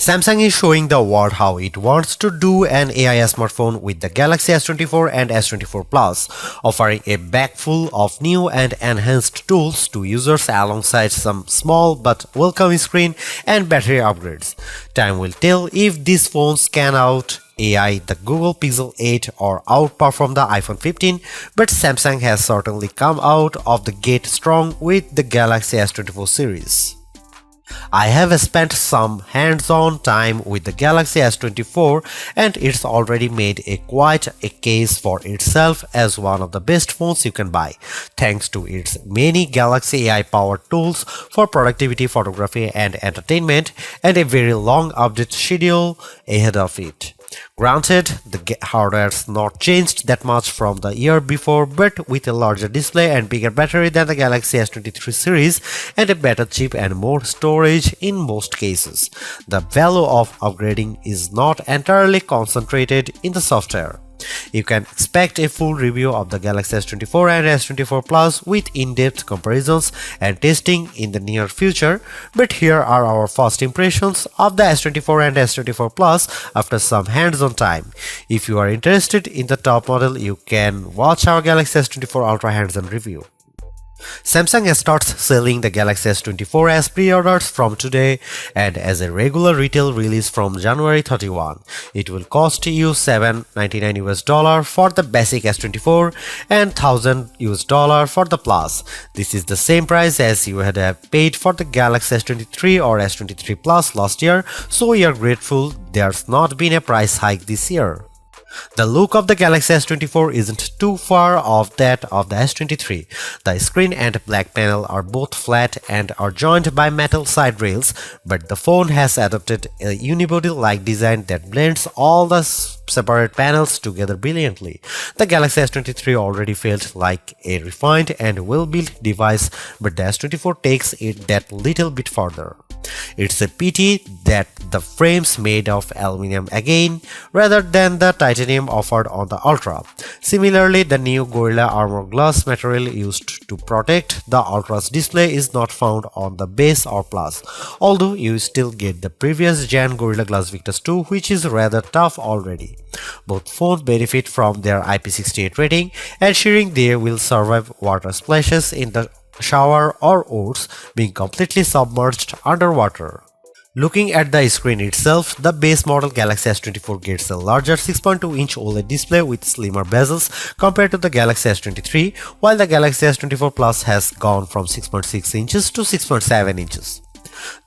Samsung is showing the world how it wants to do an AI smartphone with the Galaxy S24 and S24 Plus, offering a bag full of new and enhanced tools to users alongside some small but welcome screen and battery upgrades. Time will tell if these phones can out AI the Google Pixel 8 or outperform the iPhone 15, but Samsung has certainly come out of the gate strong with the Galaxy S24 series. I have spent some hands-on time with the Galaxy S24 and it's already made quite a case for itself as one of the best phones you can buy, thanks to its many Galaxy AI-powered tools for productivity, photography and entertainment, and a very long update schedule ahead of it. Granted, the hardware's not changed that much from the year before, but with a larger display and bigger battery than the Galaxy S23 series and a better chip and more storage in most cases, the value of upgrading is not entirely concentrated in the software. You can expect a full review of the Galaxy S24 and S24 Plus with in-depth comparisons and testing in the near future, but here are our first impressions of the S24 and S24 Plus after some hands-on time. If you are interested in the top model, you can watch our Galaxy S24 Ultra hands-on review. Samsung starts selling the Galaxy S24 as pre-orders from today and as a regular retail release from January 31. It will cost you $799 for the basic S24 and $1,000 for the Plus. This is the same price as you had paid for the Galaxy S23 or S23 Plus last year, so we are grateful there's not been a price hike this year. The look of the Galaxy S24 isn't too far off that of the S23. The screen and back panel are both flat and are joined by metal side rails, but the phone has adopted a unibody-like design that blends all the separate panels together brilliantly. The Galaxy S23 already felt like a refined and well-built device, but the S24 takes it that little bit further. It's a pity that the frame's made of aluminum again, rather than the titanium offered on the Ultra. Similarly, the new Gorilla Armor glass material used to protect the Ultra's display is not found on the base or Plus, although you still get the previous gen Gorilla Glass Victus 2, which is rather tough already. Both phones benefit from their IP68 rating, ensuring they will survive water splashes in the shower or oats being completely submerged underwater. Looking at the screen itself, the base model Galaxy S24 gets a larger 6.2-inch OLED display with slimmer bezels compared to the Galaxy S23, while the Galaxy S24 Plus has gone from 6.6 inches to 6.7 inches.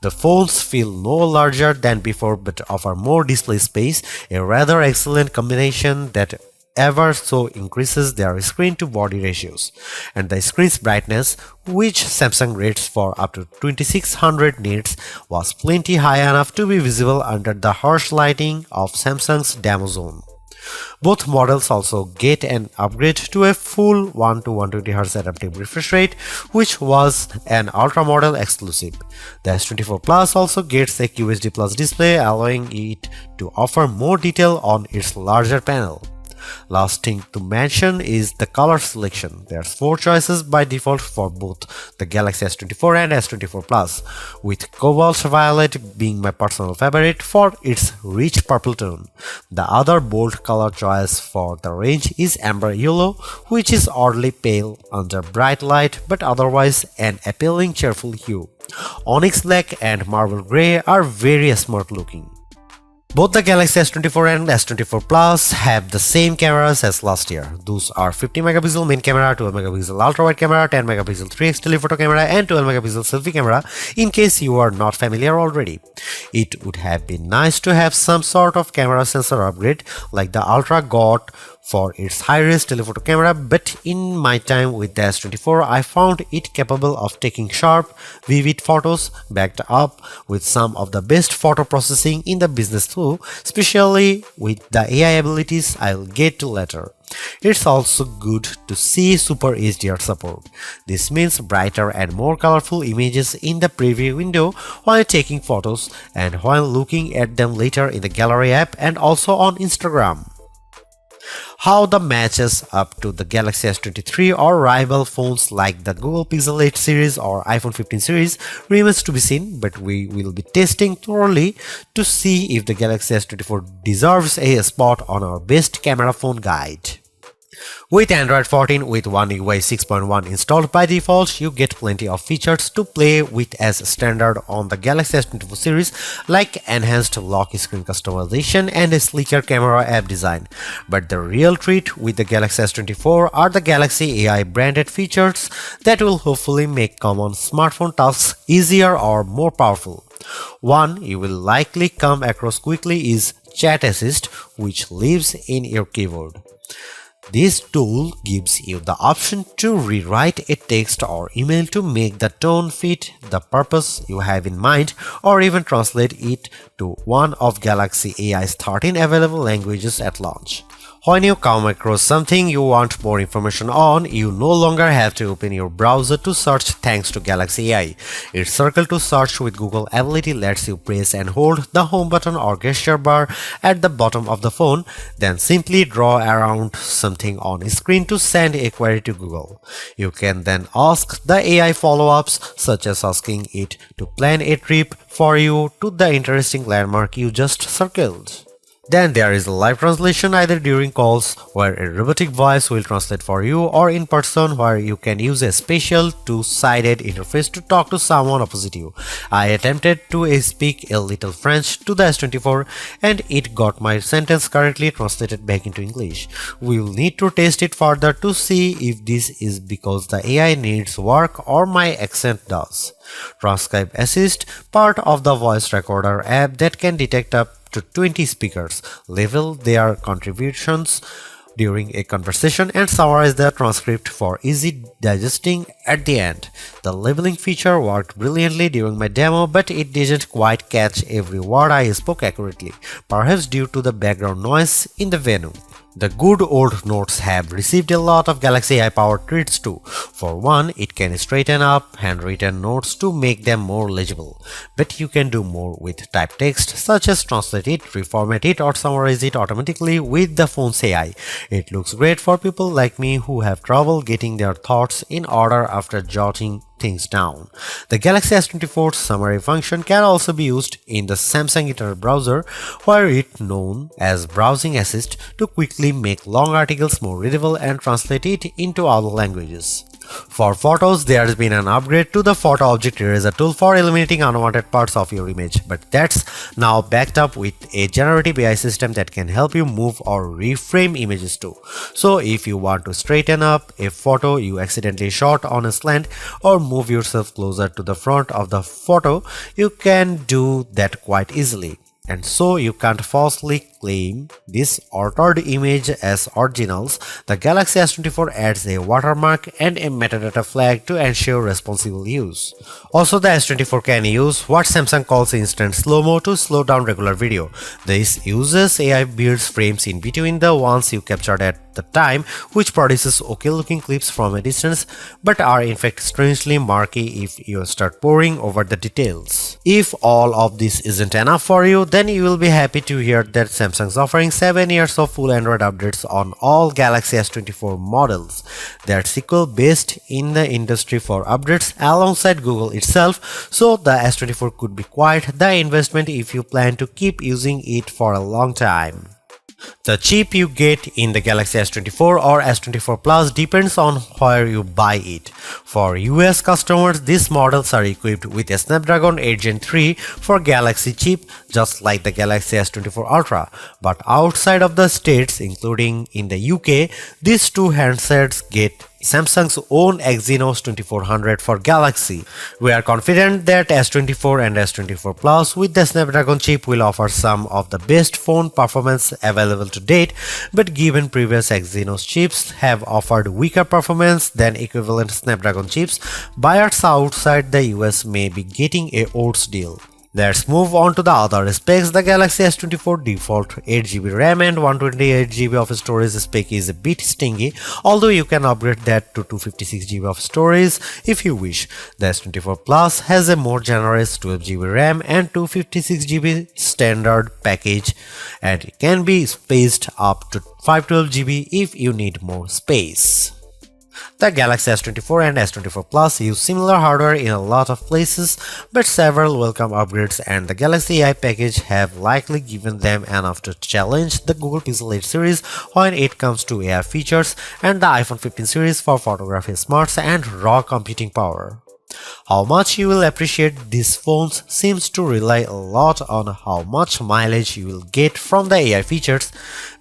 The phones feel no larger than before but offer more display space, a rather excellent combination that ever so increases their screen to body ratios, and the screen's brightness, which Samsung rates for up to 2600 nits, was plenty high enough to be visible under the harsh lighting of Samsung's demo zone. Both models also get an upgrade to a full 1 to 120Hz adaptive refresh rate, which was an Ultra model exclusive. The S24 Plus also gets a QHD Plus display, allowing it to offer more detail on its larger panel. Last thing to mention is the color selection. There's 4 choices by default for both the Galaxy S24 and S24 Plus, with cobalt violet being my personal favorite for its rich purple tone. The other bold color choice for the range is amber yellow, which is oddly pale under bright light but otherwise an appealing cheerful hue. Onyx black and marble grey are very smart looking. Both the Galaxy S24 and S24 Plus have the same cameras as last year. Those are 50MP main camera, 12MP ultra-wide camera, 10MP 3x telephoto camera and 12MP selfie camera in case you are not familiar already. It would have been nice to have some sort of camera sensor upgrade like the Ultra got for its high-res telephoto camera, but in my time with the S24, I found it capable of taking sharp, vivid photos backed up with some of the best photo processing in the business too, especially with the AI abilities I'll get to later. It's also good to see Super HDR support. This means brighter and more colorful images in the preview window while taking photos and while looking at them later in the gallery app and also on Instagram. How the matches up to the Galaxy S23 or rival phones like the Google Pixel 8 series or iPhone 15 series remains to be seen, but we will be testing thoroughly to see if the Galaxy S24 deserves a spot on our best camera phone guide. With Android 14 with One UI 6.1 installed by default, you get plenty of features to play with as standard on the Galaxy S24 series, like enhanced lock screen customization and a sleeker camera app design. But the real treat with the Galaxy S24 are the Galaxy AI branded features that will hopefully make common smartphone tasks easier or more powerful. One you will likely come across quickly is Chat Assist, which lives in your keyboard. This tool gives you the option to rewrite a text or email to make the tone fit the purpose you have in mind, or even translate it to one of Galaxy AI's 13 available languages at launch. When you come across something you want more information on, you no longer have to open your browser to search thanks to Galaxy AI. Its circle to search with Google ability lets you press and hold the home button or gesture bar at the bottom of the phone, then simply draw around something on screen to send a query to Google. You can then ask the AI follow-ups, such as asking it to plan a trip for you to the interesting landmark you just circled. Then there is live translation either during calls, where a robotic voice will translate for you, or in person, where you can use a special two-sided interface to talk to someone opposite you. I attempted to speak a little French to the S24 and it got my sentence correctly translated back into English. We will need to test it further to see if this is because the AI needs work or my accent does. Transcribe Assist, part of the voice recorder app that can detect up to 20 speakers, label their contributions during a conversation and summarize the transcript for easy digesting at the end. The labeling feature worked brilliantly during my demo, but it didn't quite catch every word I spoke accurately, perhaps due to the background noise in the venue. The good old notes have received a lot of Galaxy AI-powered treats too. For one, it can straighten up handwritten notes to make them more legible. But you can do more with typed text, such as translate it, reformat it, or summarize it automatically with the phone's AI. It looks great for people like me who have trouble getting their thoughts in order after jotting things down. The Galaxy S24's summary function can also be used in the Samsung Internet browser, where it's known as Browsing Assist, to quickly make long articles more readable and translate it into other languages. For photos, there has been an upgrade to the Photo Object Eraser tool for eliminating unwanted parts of your image, but that's now backed up with a generative AI system that can help you move or reframe images too. So if you want to straighten up a photo you accidentally shot on a slant or move yourself closer to the front of the photo, you can do that quite easily. And so you can't falsely claim this altered image as originals. The Galaxy S24 adds a watermark and a metadata flag to ensure responsible use. Also, the S24 can use what Samsung calls instant slow-mo to slow down regular video. This uses AI builds frames in between the ones you captured at the time, which produces okay-looking clips from a distance, but are in fact strangely murky if you start poring over the details. If all of this isn't enough for you, then you will be happy to hear that Samsung's offering 7 years of full Android updates on all Galaxy S24 models. That's equal best in the industry for updates alongside Google itself, so the S24 could be quite the investment if you plan to keep using it for a long time. The chip you get in the Galaxy S24 or S24 Plus depends on where you buy it. For US customers, these models are equipped with a Snapdragon 8 Gen 3 for Galaxy chip, just like the Galaxy S24 Ultra. But outside of the States, including in the UK, these two handsets get Samsung's own Exynos 2400 for Galaxy. We are confident that S24 and S24 Plus with the Snapdragon chip will offer some of the best phone performance available to date, but given previous Exynos chips have offered weaker performance than equivalent Snapdragon chips, buyers outside the US may be getting a odds deal. Let's move on to the other specs. The Galaxy S24 default 8GB RAM and 128GB of storage spec is a bit stingy, although you can upgrade that to 256GB of storage if you wish. The S24 Plus has a more generous 12GB RAM and 256GB standard package, and it can be spaced up to 512GB if you need more space. The Galaxy S24 and S24 Plus use similar hardware in a lot of places, but several welcome upgrades and the Galaxy AI package have likely given them enough to challenge the Google Pixel 8 series when it comes to AI features and the iPhone 15 series for photography smarts and raw computing power. How much you will appreciate these phones seems to rely a lot on how much mileage you will get from the AI features.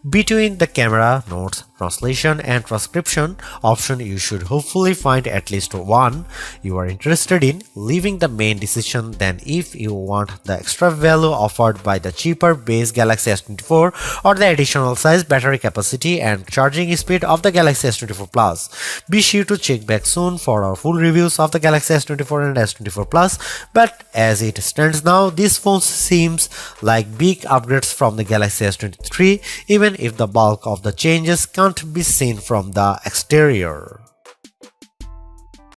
Between the camera, notes, translation and transcription option, you should hopefully find at least one you are interested in, leaving the main decision then if you want the extra value offered by the cheaper base Galaxy S24 or the additional size, battery capacity and charging speed of the Galaxy S24 Plus. Be sure to check back soon for our full reviews of the Galaxy S24 and S24 Plus, but as it stands now, these phones seems like big upgrades from the Galaxy S23, even if the bulk of the changes can't be seen from the exterior.